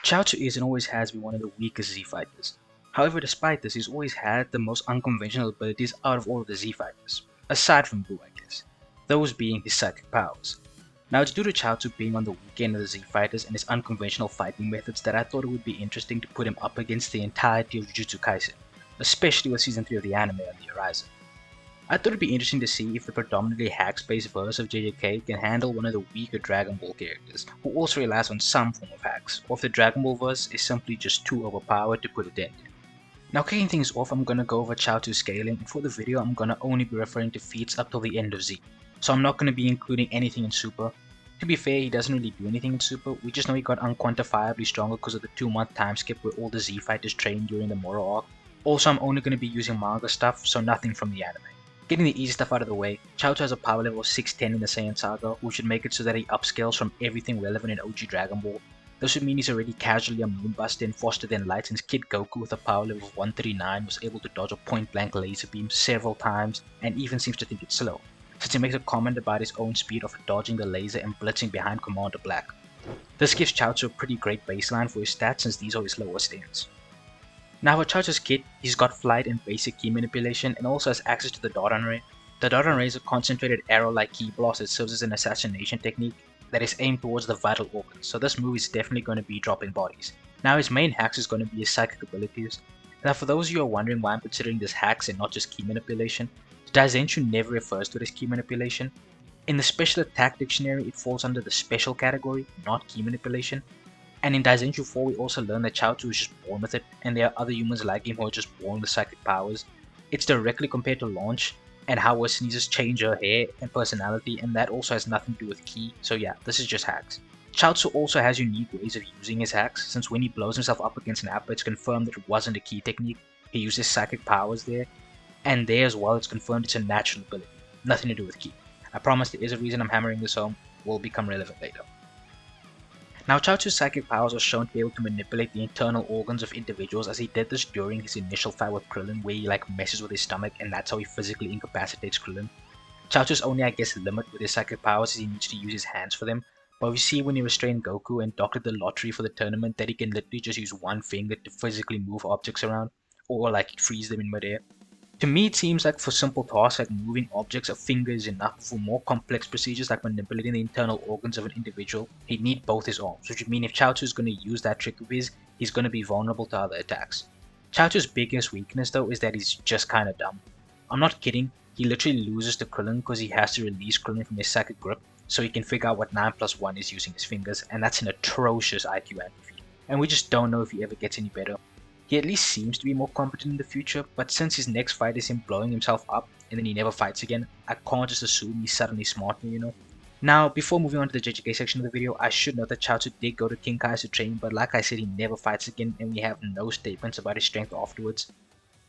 Chiatzou is and always has been one of the weakest Z fighters. However, despite this, he's always had the most unconventional abilities out of all of the Z fighters, aside from Buu, I guess, those being his psychic powers. Now, it's due to Chiaozou being on the weak end of the Z fighters and his unconventional fighting methods that I thought it would be interesting to put him up against the entirety of Jujutsu Kaisen, especially with season 3 of the anime on the horizon. I thought it'd be interesting to see if the predominantly hacks-based verse of JJK can handle one of the weaker Dragon Ball characters, who also relies on some form of hacks, or if the Dragon Ball verse is simply just too overpowered to put a dent in. Now, kicking things off, I'm gonna go over Chiaozu's scaling, and for the video I'm gonna only be referring to feats up till the end of Z, so I'm not gonna be including anything in Super. To be fair, he doesn't really do anything in Super, we just know he got unquantifiably stronger because of the 2-month time skip where all the Z fighters trained during the Moro arc. Also, I'm only gonna be using manga stuff, so nothing from the anime. Getting the easy stuff out of the way, Chiaozou has a power level of 610 in the Saiyan Saga, which should make it so that he upscales from everything relevant in OG Dragon Ball. This would mean he's already casually a Moonbuster and faster than light, since Kid Goku with a power level of 139 was able to dodge a point-blank laser beam several times and even seems to think it's slow, since he makes a comment about his own speed of dodging the laser and blitzing behind Commander Black. This gives Chiaozou a pretty great baseline for his stats since these are his lowest ends. Now for Chiaozou's kit, he's got flight and basic key manipulation and also has access to the Doran Ray. The Doran Ray is a concentrated arrow-like key blast that serves as an assassination technique that is aimed towards the vital organs, so this move is definitely going to be dropping bodies. Now his main hacks is going to be his psychic abilities. Now for those of you who are wondering why I'm considering this hacks and not just key manipulation, the Daizenshu never refers to it as key manipulation. In the special attack dictionary, it falls under the special category, not key manipulation. And in Daizenshu 4 we also learn that Chiaozou is just born with it, and there are other humans like him who are just born with psychic powers. It's directly compared to Launch, and how her sneezes change her hair and personality, and that also has nothing to do with ki, so yeah, this is just hacks. Chiaozou also has unique ways of using his hacks, since when he blows himself up against Nappa, it's confirmed that it wasn't a ki technique, he uses psychic powers there, and there as well it's confirmed it's a natural ability, nothing to do with ki. I promise there is a reason I'm hammering this home, will become relevant later. Now Chiaozou's psychic powers are shown to be able to manipulate the internal organs of individuals, as he did this during his initial fight with Krillin, where he messes with his stomach and that's how he physically incapacitates Krillin. Chiaozou's only limit with his psychic powers is he needs to use his hands for them, but we see when he restrained Goku and doctored the lottery for the tournament that he can literally just use one finger to physically move objects around, or freeze them in midair. To me, it seems like for simple tasks like moving objects, a finger is enough. For more complex procedures like manipulating the internal organs of an individual, he'd need both his arms, which would mean if Chiaozou is going to use that trick of his, he's going to be vulnerable to other attacks. Chiaozou's biggest weakness though is that he's just kinda dumb. I'm not kidding, he literally loses to Krillin because he has to release Krillin from his psychic grip so he can figure out what 9 plus 1 is using his fingers, and that's an atrocious IQ anti-feat, and we just don't know if he ever gets any better. He at least seems to be more competent in the future, but since his next fight is him blowing himself up and then he never fights again, I can't just assume he's suddenly smarter, you know. Now, before moving on to the JJK section of the video, I should note that Chiaozou did go to King Kai's to train, but like I said, he never fights again and we have no statements about his strength afterwards.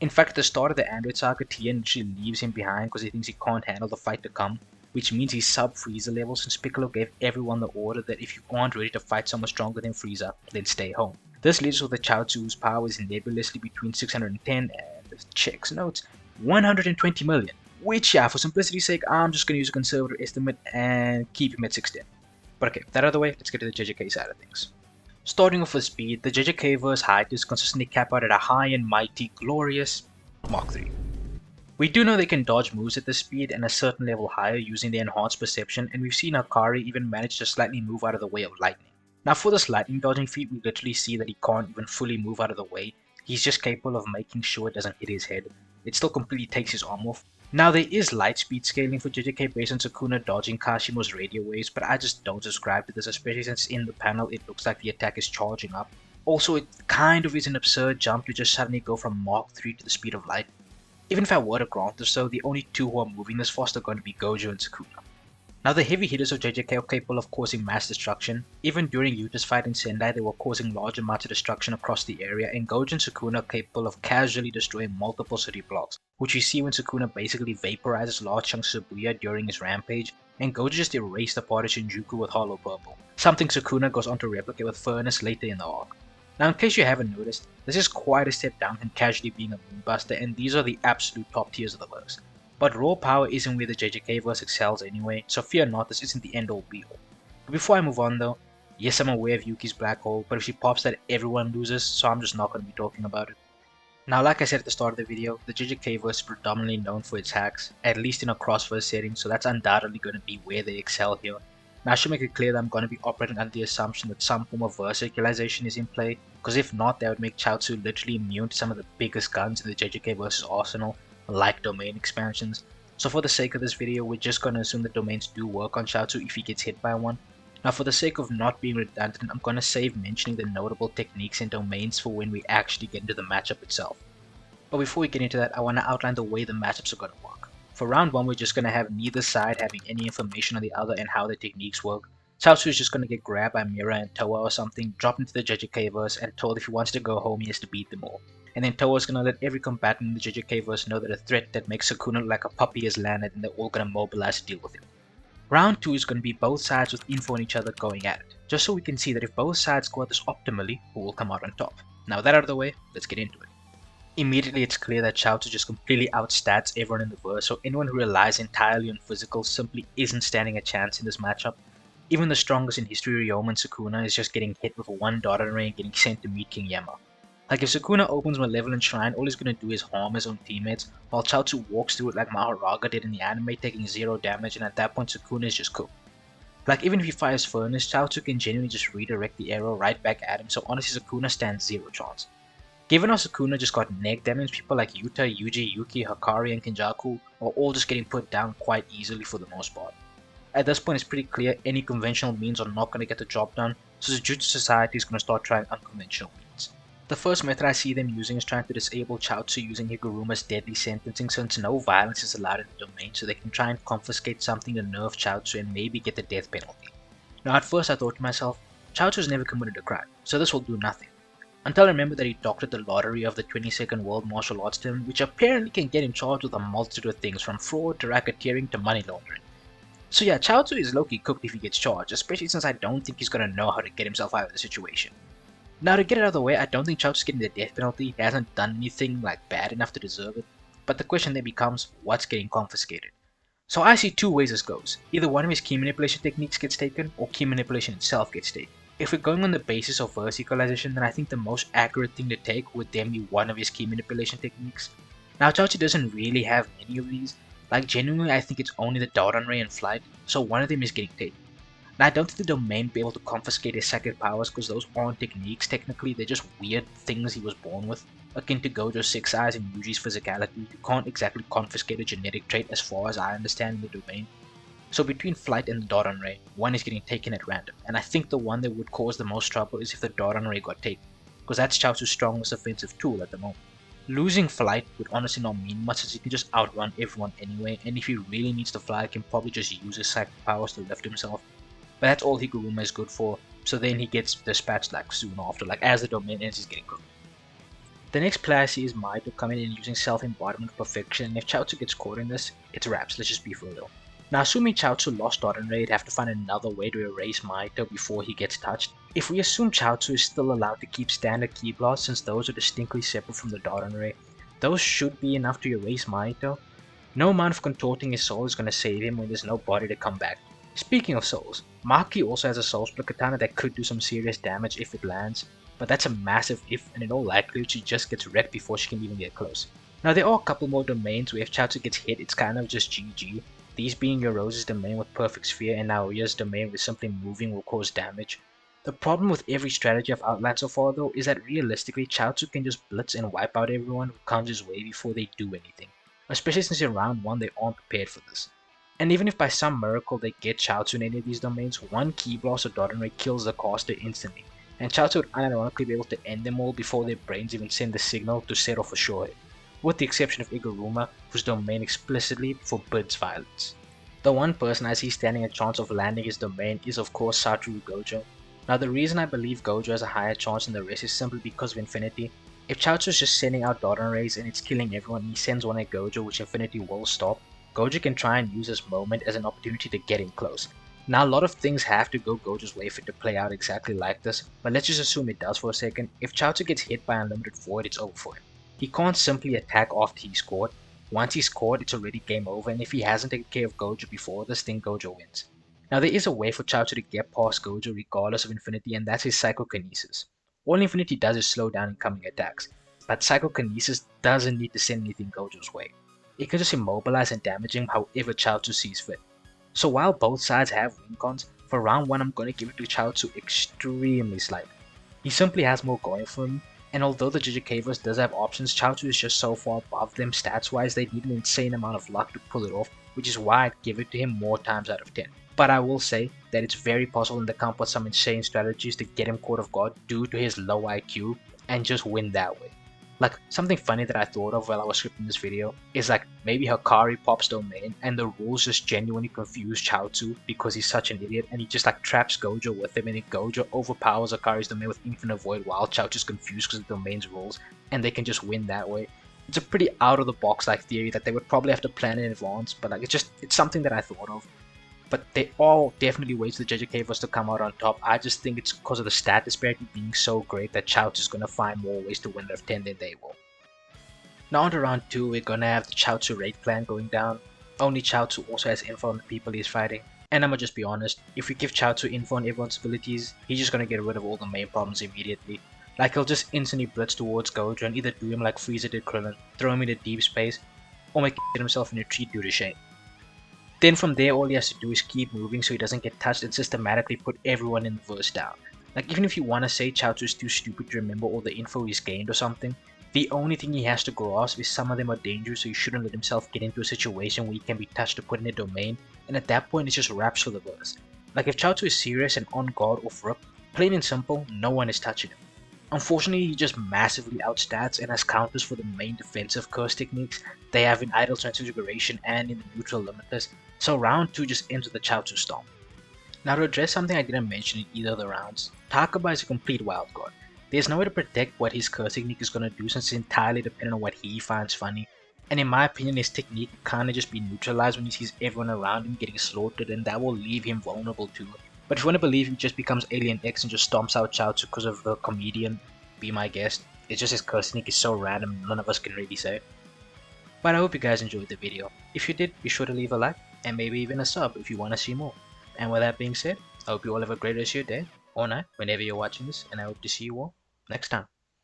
In fact, at the start of the Android Saga, Tien literally leaves him behind because he thinks he can't handle the fight to come, which means he's sub-Frieza level since Piccolo gave everyone the order that if you aren't ready to fight someone stronger than Frieza, then stay home. This leaves us with the Chiaozou's power is nebulously between 610 and, checks notes, 120 million. Which, yeah, for simplicity's sake, I'm just gonna use a conservative estimate and keep him at 610. But okay, that out of the way, let's get to the JJK side of things. Starting off with speed, the JJK verse height is consistently capped out at a high and mighty, glorious Mach 3. We do know they can dodge moves at this speed and a certain level higher using their enhanced perception, and we've seen Hakari even manage to slightly move out of the way of lightning. Now for this lightning dodging feat, we literally see that he can't even fully move out of the way, he's just capable of making sure it doesn't hit his head. It still completely takes his arm off. Now there is light speed scaling for JJK based on Sukuna dodging Kashimo's radio waves, but I just don't subscribe to this, especially since in the panel it looks like the attack is charging up. Also, it kind of is an absurd jump to just suddenly go from Mach 3 to the speed of light. Even if I were to grant this though, the only two who are moving this fast are going to be Gojo and Sukuna. Now the heavy hitters of JJK are capable of causing mass destruction. Even during Yuta's fight in Sendai, they were causing large amounts of destruction across the area, and Gojo and Sukuna are capable of casually destroying multiple city blocks, which you see when Sukuna basically vaporizes large chunks of Shibuya during his rampage, and Gojo just erased the part of Shinjuku with Hollow Purple, something Sukuna goes on to replicate with Furnace later in the arc. Now in case you haven't noticed, this is quite a step down from casually being a Moonbuster, and these are the absolute top tiers of the verse. But raw power isn't where the JJK verse excels anyway, so fear not, this isn't the end all be all. But before I move on though, Yes, I'm aware of Yuki's black hole, but if she pops that, everyone loses, so I'm just not going to be talking about it. Now, like I said at the start of the video, the JJK verse is predominantly known for its hacks, at least in a cross-verse setting, so that's undoubtedly going to be where they excel here. Now, I should make it clear that I'm going to be operating under the assumption that some form of verse circulation is in play, because if not, that would make Chiaotzu literally immune to some of the biggest guns in the JJK versus arsenal, like domain expansions. So for the sake of this video, we're just going to assume that domains do work on Chiaotzu if he gets hit by one. Now, for the sake of not being redundant, I'm going to save mentioning the notable techniques and domains for when we actually get into the matchup itself. But before we get into that, I want to outline the way the matchups are going to work. For round 1, we're just going to have neither side having any information on the other and how the techniques work. Chaozu is just going to get grabbed by Mira and Toa or something, dropped into the JJK verse, and told if he wants to go home, he has to beat them all. And then Toa is going to let every combatant in the JJK verse know that a threat that makes Sukuna look like a puppy has landed, and they're all going to mobilize to deal with him. Round 2 is going to be both sides with info on each other going at it, just so we can see that if both sides score this optimally, who will come out on top. Now with that out of the way, let's get into it. Immediately it's clear that Chiaotzu just completely outstats everyone in the verse, so anyone who relies entirely on physical simply isn't standing a chance in this matchup. Even the strongest in history, Ryoma and Sukuna, is just getting hit with one dot array and getting sent to meet King Yama. Like if Sukuna opens Malevolent Shrine, all he's gonna do is harm his own teammates, while Chiaotzu walks through it like Maharaga did in the anime, taking 0 damage, and at that point Sukuna is just cooked. Like even if he fires Furnace, Chiaotzu can genuinely just redirect the arrow right back at him, so honestly Sukuna stands 0 chance. Given how Sukuna just got negged, that means people like Yuta, Yuji, Yuki, Hakari, and Kenjaku are all just getting put down quite easily for the most part. At this point, it's pretty clear any conventional means are not going to get the job done, so the Jujutsu Society is going to start trying unconventional means. The first method I see them using is trying to disable Chiaotzu using Higuruma's deadly sentencing, since no violence is allowed in the domain, so they can try and confiscate something to nerf Chiaotzu and maybe get the death penalty. Now at first I thought to myself, Chiaotzu's never committed a crime, so this will do nothing. Until I remember that he doctored the lottery of the 22nd World Martial Arts Tournament, which apparently can get him charged with a multitude of things from fraud to racketeering to money laundering. So yeah, Chaozu is low-key cooked if he gets charged, especially since I don't think he's gonna know how to get himself out of the situation. Now to get it out of the way, I don't think Chaozu's getting the death penalty. He hasn't done anything like bad enough to deserve it, but the question then becomes, what's getting confiscated? So I see 2 ways this goes. Either one of his key manipulation techniques gets taken, or key manipulation itself gets taken. If we're going on the basis of verse equalization, then I think the most accurate thing to take would then be one of his key manipulation techniques. Now Chaozu doesn't really have many of these, like genuinely I think it's only the Daran Ray and Flight, so one of them is getting taken. Now I don't think the domain will be able to confiscate his second powers because those aren't techniques technically, they're just weird things he was born with. Akin to Gojo's 6 eyes and Yuji's physicality, you can't exactly confiscate a genetic trait as far as I understand in the domain. So between Flight and the Daran Ray, one is getting taken at random, and I think the one that would cause the most trouble is if the Daran Ray got taken, because that's Chaozu's strongest offensive tool at the moment. Losing Flight would honestly not mean much as he can just outrun everyone anyway, and if he really needs to fly, he can probably just use his psychic powers to lift himself. But that's all Higuruma is good for, so then he gets dispatched like soon after, like as the domain ends he's getting cooked. The next play I see is Maito coming in and using self-embodiment of perfection, and if Chaozu gets caught in this, it's wraps, let's just be for real. Now assuming Chiaotzu lost Daran Ray, he'd have to find another way to erase Maito before he gets touched. If we assume Chiaotzu is still allowed to keep standard Ki Blasts since those are distinctly separate from the Daran Ray, those should be enough to erase Maito. No amount of contorting his soul is going to save him when there's no body to come back. Speaking of souls, Maki also has a soul split katana that could do some serious damage if it lands, but that's a massive if, and in all likelihood she just gets wrecked before she can even get close. Now there are a couple more domains where if Chiaotzu gets hit it's kind of just GG. These being Yorose's domain with Perfect Sphere and Naoya's domain with simply moving will cause damage. The problem with every strategy I've outlined so far though is that realistically Chiaotzu can just blitz and wipe out everyone who comes his way before they do anything, especially since in round 1 they aren't prepared for this. And even if by some miracle they get Chiaotzu in any of these domains, one Ki Blast or Daran Ray kills the caster instantly, and Chiaotzu would unironically be able to end them all before their brains even send the signal to set off a shorehead, with the exception of Iguruma, whose domain explicitly forbids violence. The one person I see standing a chance of landing his domain is of course Satoru Gojo. Now the reason I believe Gojo has a higher chance than the rest is simply because of Infinity. If Chiaotzu is just sending out Daran Rays and it's killing everyone and he sends one at Gojo which Infinity will stop, Gojo can try and use this moment as an opportunity to get in close. Now a lot of things have to go Gojo's way for it to play out exactly like this, but let's just assume it does for a second. If Chiaotzu gets hit by Unlimited Void, it's over for him. He can't simply attack after he's caught. Once he's caught, it's already game over, and if he hasn't taken care of Gojo before this, then Gojo wins. Now there is a way for Chaozu to get past Gojo regardless of Infinity, and that's his Psychokinesis. All Infinity does is slow down incoming attacks, but Psychokinesis doesn't need to send anything Gojo's way. It can just immobilize and damage him however Chaozu sees fit. So while both sides have win cons, for round 1 I'm gonna give it to Chaozu extremely slightly. He simply has more going for him, and although the JJK verse does have options, Chaozu is just so far above them stats wise they need an insane amount of luck to pull it off, which is why I'd give it to him more times out of 10. But I will say that it's very possible in the camp with some insane strategies to get him Court of God due to his low IQ and just win that way. Like, something funny that I thought of while I was scripting this video is like maybe Hikari pops domain and the rules just genuinely confuse Chiatzou because he's such an idiot and he just like traps Gojo with him and then Gojo overpowers Hikari's domain with infinite void while Chiatzou's confused because of the domain's rules and they can just win that way. It's a pretty out of the box like theory that they would probably have to plan in advance, but like it's something that I thought of. But they all definitely ways the JJK verse to come out on top. I just think it's because of the stat disparity being so great that Chaozu is going to find more ways to win left 10 than they will. Now on to round 2, we're going to have the Chaozu raid clan going down. Only Chaozu also has info on the people he's fighting. And I'ma just be honest, if we give Chaozu info on everyone's abilities, he's just going to get rid of all the main problems immediately. Like he'll just instantly blitz towards Gojo and either do him like Frieza did Krillin, throw him into deep space, or make himself in a retreat due to Shane. Then from there all he has to do is keep moving so he doesn't get touched and systematically put everyone in the verse down. Like even if you want to say Chiatzou is too stupid to remember all the info he's gained or something, the only thing he has to grasp is some of them are dangerous so he shouldn't let himself get into a situation where he can be touched or put in a domain, and at that point it's just wraps for the verse. Like if Chiatzou is serious and on guard off rip, plain and simple, no one is touching him. Unfortunately, he just massively outstats and has counters for the main defensive curse techniques they have in Idle Transfiguration and in the neutral limitless, so round 2 just ends with a Chiatzou stomp. Now to address something I didn't mention in either of the rounds, Takaba is a complete wildcard. There's no way to predict what his curse technique is going to do since it's entirely dependent on what he finds funny, and in my opinion his technique kinda just be neutralized when he sees everyone around him getting slaughtered and that will leave him vulnerable too. But if you want to believe he just becomes Alien X and just stomps out Chiatzou because of the comedian, be my guest. It's just his curse technique is so random none of us can really say. But I hope you guys enjoyed the video. If you did, be sure to leave a like and maybe even a sub if you want to see more. And with that being said, I hope you all have a great rest of your day or night whenever you're watching this, and I hope to see you all next time.